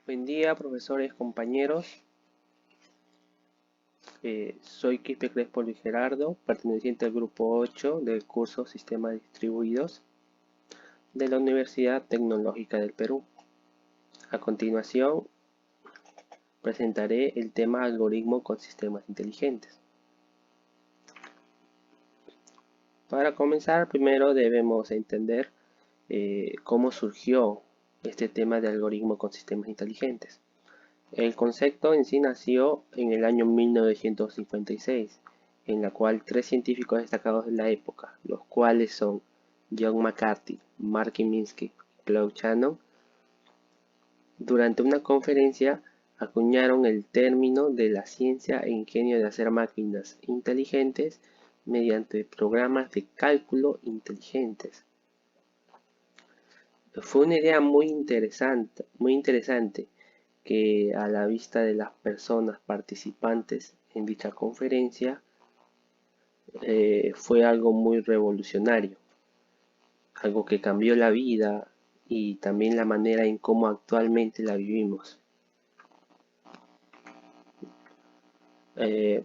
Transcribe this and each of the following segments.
Buen día, profesores, compañeros. Soy Quispe Crespo Luis Gerardo, perteneciente al grupo 8 del curso Sistemas Distribuidos de la Universidad Tecnológica del Perú. A continuación, presentaré el tema algoritmo con sistemas inteligentes. Para comenzar, primero debemos entender cómo surgió este tema de algoritmo con sistemas inteligentes. El concepto en sí nació en el año 1956, en la cual tres científicos destacados de la época, los cuales son John McCarthy, Mark Minsky y Claude Shannon, durante una conferencia acuñaron el término de la ciencia e ingenio de hacer máquinas inteligentes mediante programas de cálculo inteligentes. Fue una idea muy interesante que a la vista de las personas participantes en dicha conferencia fue algo muy revolucionario, algo que cambió la vida y también la manera en cómo actualmente la vivimos.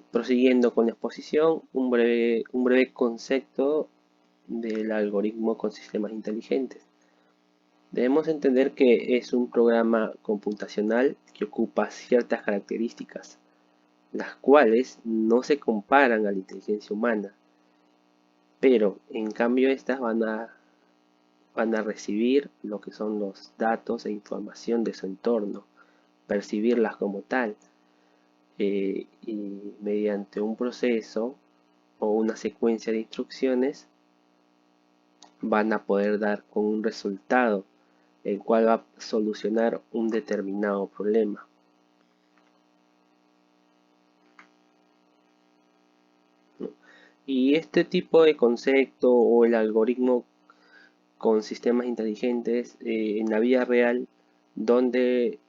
Prosiguiendo con la exposición, un breve concepto del algoritmo con sistemas inteligentes. Debemos entender que es un programa computacional que ocupa ciertas características, las cuales no se comparan a la inteligencia humana, pero en cambio estas van a recibir lo que son los datos e información de su entorno, percibirlas como tal, y mediante un proceso o una secuencia de instrucciones van a poder dar con un resultado el cual va a solucionar un determinado problema. Y este tipo de concepto o el algoritmo con sistemas inteligentes en la vida real, ¿dónde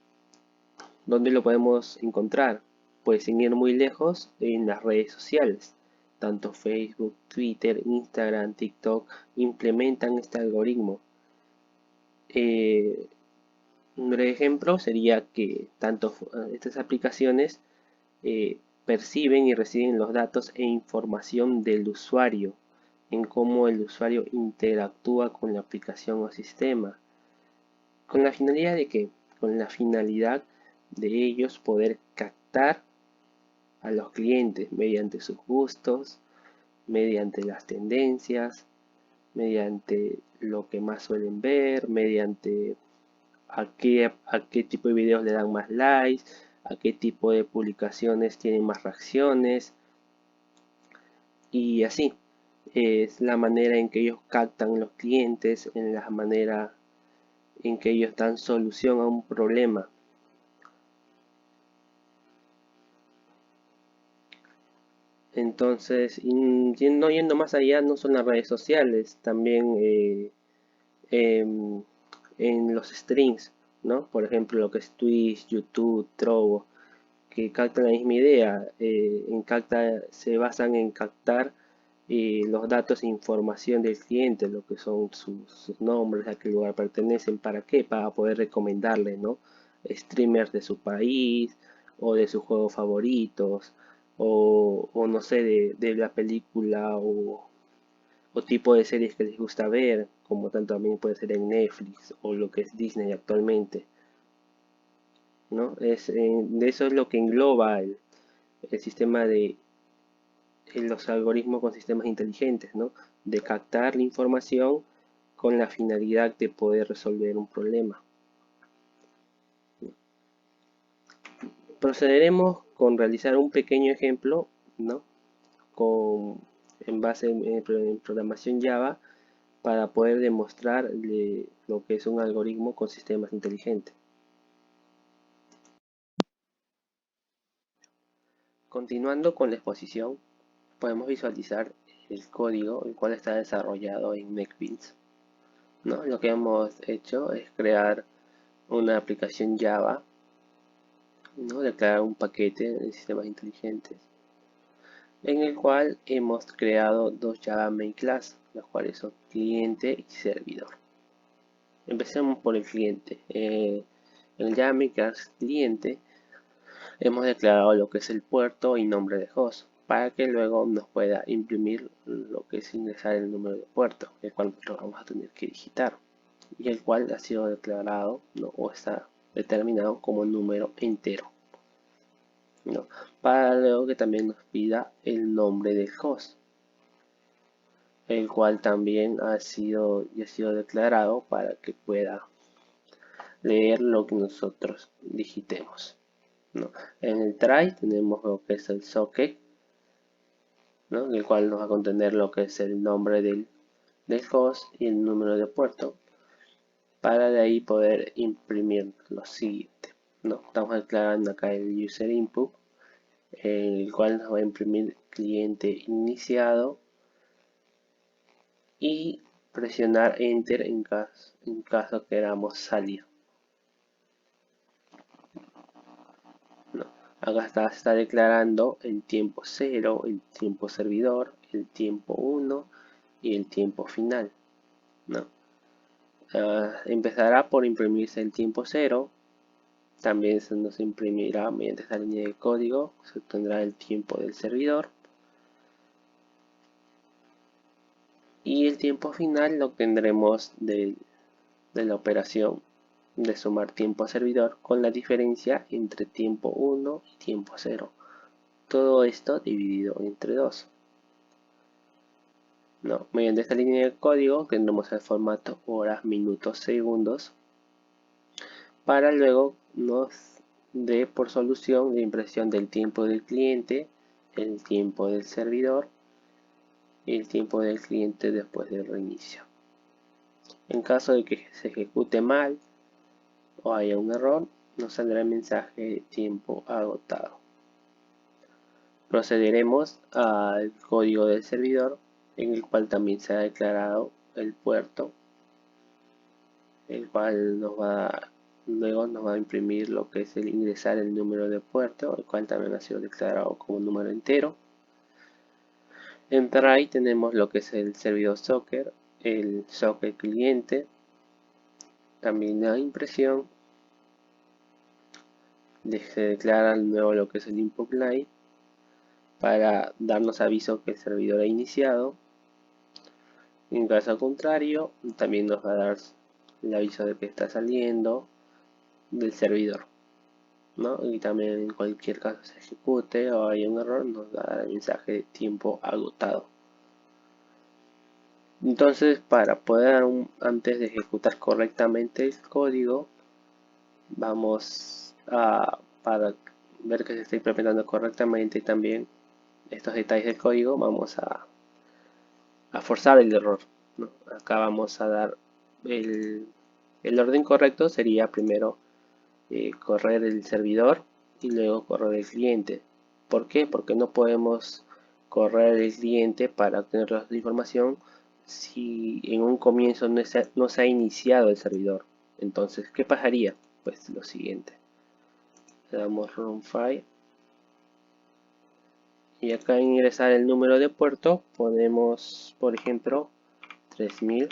lo podemos encontrar? Pues sin ir muy lejos, en las redes sociales. Tanto Facebook, Twitter, Instagram, TikTok implementan este algoritmo. Un breve ejemplo sería que tanto estas aplicaciones perciben y reciben los datos e información del usuario en cómo el usuario interactúa con la aplicación o sistema. ¿Con la finalidad de qué? Con la finalidad de ellos poder captar a los clientes mediante sus gustos, mediante las tendencias, mediante lo que más suelen ver, mediante a qué tipo de videos le dan más likes, a qué tipo de publicaciones tienen más reacciones y así. Es la manera en que ellos captan los clientes, en la manera en que ellos dan solución a un problema. Entonces, no yendo más allá, no son las redes sociales, también en los streams, ¿no? Por ejemplo, lo que es Twitch, YouTube, Trovo, que captan la misma idea. Se basan en captar los datos e información del cliente, lo que son sus nombres, a qué lugar pertenecen, ¿para qué? Para poder recomendarle, ¿no? Streamers de su país o de sus juegos favoritos o no sé, de la película o tipo de series que les gusta ver, como tanto también puede ser en Netflix o lo que es Disney actualmente, ¿no? De eso es lo que engloba el sistema de los algoritmos con sistemas inteligentes, ¿no? De captar la información con la finalidad de poder resolver un problema. Procederemos con realizar un pequeño ejemplo, ¿no? En base en programación Java para poder demostrar lo que es un algoritmo con sistemas inteligentes. Continuando con la exposición, podemos visualizar el código el cual está desarrollado en NetBeans, ¿no? Lo que hemos hecho es crear una aplicación Java, ¿no? Declarar un paquete de sistemas inteligentes en el cual hemos creado dos Java Main Class, los cuales son cliente y servidor. Empecemos por el cliente. el YAML-class cliente hemos declarado lo que es el puerto y nombre de host para que luego nos pueda imprimir lo que es ingresar el número de puerto, el cual nosotros vamos a tener que digitar y el cual ha sido declarado, ¿no?, o está determinado como número entero, ¿no?, para luego que también nos pida el nombre del host, el cual también ha sido declarado para que pueda leer lo que nosotros digitemos, ¿no? En el try tenemos lo que es el socket, ¿no?, el cual nos va a contener lo que es el nombre del host y el número de puerto, para de ahí poder imprimir lo siguiente, ¿no? Estamos declarando acá el user input, el cual nos va a imprimir cliente iniciado y presionar enter en caso queramos salir, ¿no? Acá está declarando el tiempo 0, el tiempo servidor, el tiempo 1 y el tiempo final, ¿no? Empezará por imprimirse el tiempo 0. También se nos imprimirá mediante esta línea de código, se obtendrá el tiempo del servidor. Y el tiempo final lo obtendremos de la operación de sumar tiempo a servidor con la diferencia entre tiempo 1 y tiempo 0. Todo esto dividido entre 2. ¿No? Mediante esta línea de código tendremos el formato horas, minutos, segundos, para luego nos dé por solución la impresión del tiempo del cliente, el tiempo del servidor y el tiempo del cliente después del reinicio. En caso de que se ejecute mal o haya un error, nos saldrá el mensaje de tiempo agotado. Procederemos al código del servidor, en el cual también se ha declarado el puerto, el cual luego nos va a imprimir lo que es el ingresar el número de puerto, el cual también ha sido declarado como número entero. En try tenemos lo que es el servidor socket, el socket cliente, también la impresión. Se declara luego lo que es el input line para darnos aviso que el servidor ha iniciado. En caso contrario, también nos va a dar el aviso de que está saliendo del servidor, ¿no? Y también en cualquier caso se ejecute o haya un error, nos va a dar el mensaje de tiempo agotado. Entonces, para poder, antes de ejecutar correctamente el código, vamos a, para ver que se está implementando correctamente y también estos detalles del código, vamos a forzar el error, ¿no? Acá vamos a dar el orden correcto, sería primero correr el servidor y luego correr el cliente. ¿Por qué? Porque no podemos correr el cliente para obtener la información si en un comienzo no se ha iniciado el servidor. Entonces, ¿qué pasaría? Pues lo siguiente. Le damos run file. Y acá en ingresar el número de puerto ponemos, por ejemplo, 3000.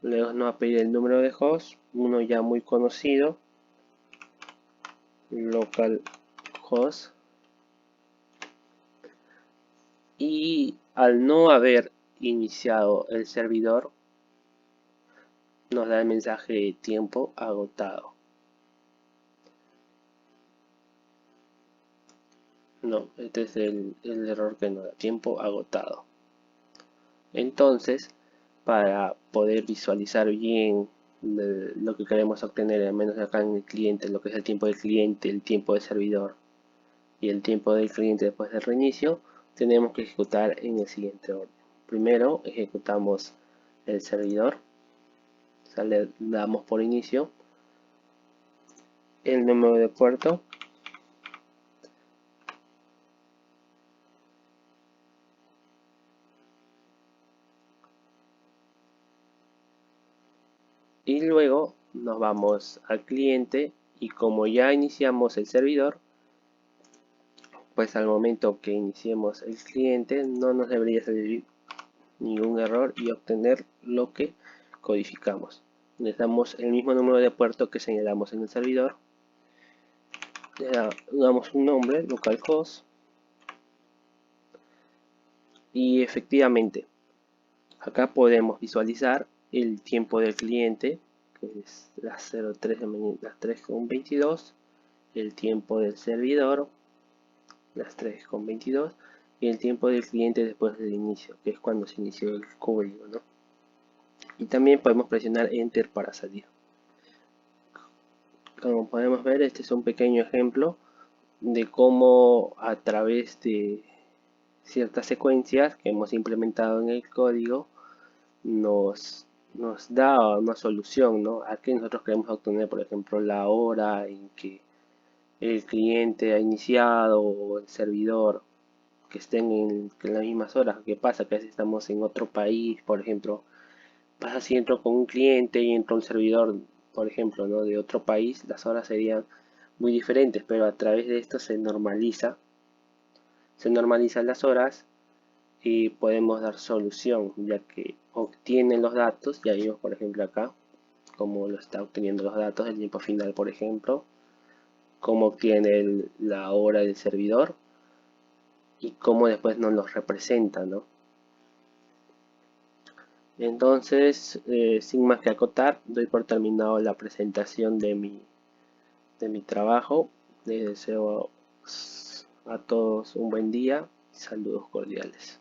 Luego nos va a pedir el número de host, uno ya muy conocido, localhost. Y al no haber iniciado el servidor, nos da el mensaje de tiempo agotado. No, este es el error que nos da, tiempo agotado. Entonces, para poder visualizar bien lo que queremos obtener, al menos acá en el cliente, lo que es el tiempo del cliente, el tiempo del servidor y el tiempo del cliente después del reinicio, tenemos que ejecutar en el siguiente orden. Primero ejecutamos el servidor, le damos por inicio el número de puerto, y luego nos vamos al cliente, y como ya iniciamos el servidor, pues al momento que iniciemos el cliente no nos debería salir ningún error y obtener lo que codificamos. Le damos el mismo número de puerto que señalamos en el servidor. Le damos un nombre, localhost. Y efectivamente, acá podemos visualizar el tiempo del cliente, que es las 03 las 3:22, el tiempo del servidor, las 3:22, y el tiempo del cliente después del inicio, que es cuando se inició el código, ¿no? Y también podemos presionar Enter para salir. Como podemos ver, este es un pequeño ejemplo de cómo a través de ciertas secuencias que hemos implementado en el código nos da una solución, ¿no? A que nosotros queremos obtener, por ejemplo, la hora en que el cliente ha iniciado o el servidor, que estén en las mismas horas. ¿Qué pasa? Que a veces estamos en otro país, por ejemplo, pasa si entro con un cliente y entro un servidor, por ejemplo, ¿no? De otro país, las horas serían muy diferentes, pero a través de esto se normalizan las horas y podemos dar solución, ya que obtienen los datos, ya vimos por ejemplo acá, cómo lo está obteniendo los datos del tiempo final, por ejemplo, cómo obtiene la hora del servidor y cómo después nos los representa, ¿no? Entonces, sin más que acotar, doy por terminado la presentación de mi trabajo. Les deseo a todos un buen día y saludos cordiales.